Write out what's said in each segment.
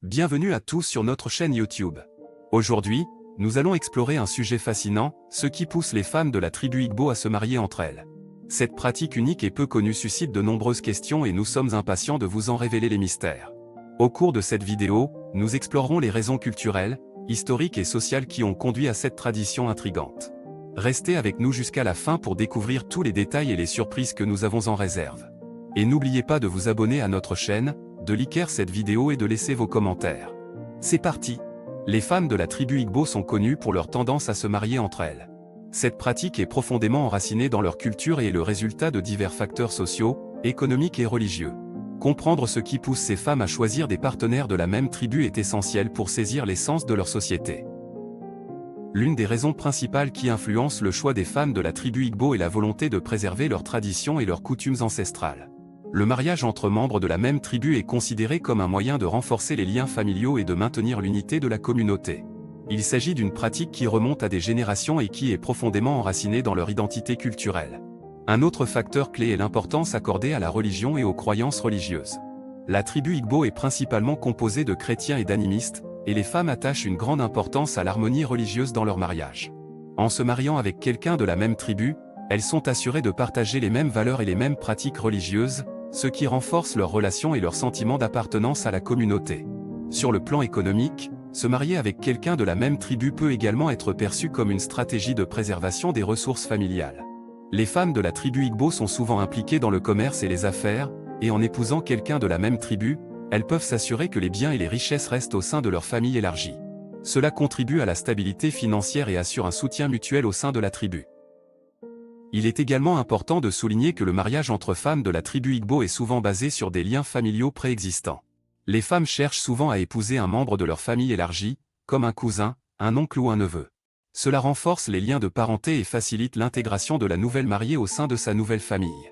Bienvenue à tous sur notre chaîne YouTube. Aujourd'hui, nous allons explorer un sujet fascinant, ce qui pousse les femmes de la tribu Igbo à se marier entre elles. Cette pratique unique et peu connue suscite de nombreuses questions et nous sommes impatients de vous en révéler les mystères. Au cours de cette vidéo, nous explorerons les raisons culturelles, historiques et sociales qui ont conduit à cette tradition intrigante. Restez avec nous jusqu'à la fin pour découvrir tous les détails et les surprises que nous avons en réserve. Et n'oubliez pas de vous abonner à notre chaîne, de liker cette vidéo et de laisser vos commentaires. C'est parti! Les femmes de la tribu Igbo sont connues pour leur tendance à se marier entre elles. Cette pratique est profondément enracinée dans leur culture et est le résultat de divers facteurs sociaux, économiques et religieux. Comprendre ce qui pousse ces femmes à choisir des partenaires de la même tribu est essentiel pour saisir l'essence de leur société. L'une des raisons principales qui influencent le choix des femmes de la tribu Igbo est la volonté de préserver leurs traditions et leurs coutumes ancestrales. Le mariage entre membres de la même tribu est considéré comme un moyen de renforcer les liens familiaux et de maintenir l'unité de la communauté. Il s'agit d'une pratique qui remonte à des générations et qui est profondément enracinée dans leur identité culturelle. Un autre facteur clé est l'importance accordée à la religion et aux croyances religieuses. La tribu Igbo est principalement composée de chrétiens et d'animistes, et les femmes attachent une grande importance à l'harmonie religieuse dans leur mariage. En se mariant avec quelqu'un de la même tribu, elles sont assurées de partager les mêmes valeurs et les mêmes pratiques religieuses, ce qui renforce leurs relations et leur sentiment d'appartenance à la communauté. Sur le plan économique, se marier avec quelqu'un de la même tribu peut également être perçu comme une stratégie de préservation des ressources familiales. Les femmes de la tribu Igbo sont souvent impliquées dans le commerce et les affaires, et en épousant quelqu'un de la même tribu, elles peuvent s'assurer que les biens et les richesses restent au sein de leur famille élargie. Cela contribue à la stabilité financière et assure un soutien mutuel au sein de la tribu. Il est également important de souligner que le mariage entre femmes de la tribu Igbo est souvent basé sur des liens familiaux préexistants. Les femmes cherchent souvent à épouser un membre de leur famille élargie, comme un cousin, un oncle ou un neveu. Cela renforce les liens de parenté et facilite l'intégration de la nouvelle mariée au sein de sa nouvelle famille.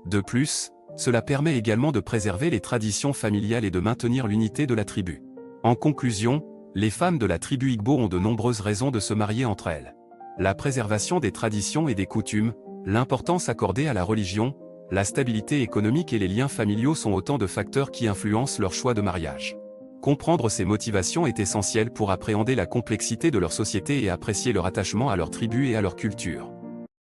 De plus, cela permet également de préserver les traditions familiales et de maintenir l'unité de la tribu. En conclusion, les femmes de la tribu Igbo ont de nombreuses raisons de se marier entre elles. La préservation des traditions et des coutumes, l'importance accordée à la religion, la stabilité économique et les liens familiaux sont autant de facteurs qui influencent leur choix de mariage. Comprendre ces motivations est essentiel pour appréhender la complexité de leur société et apprécier leur attachement à leur tribu et à leur culture.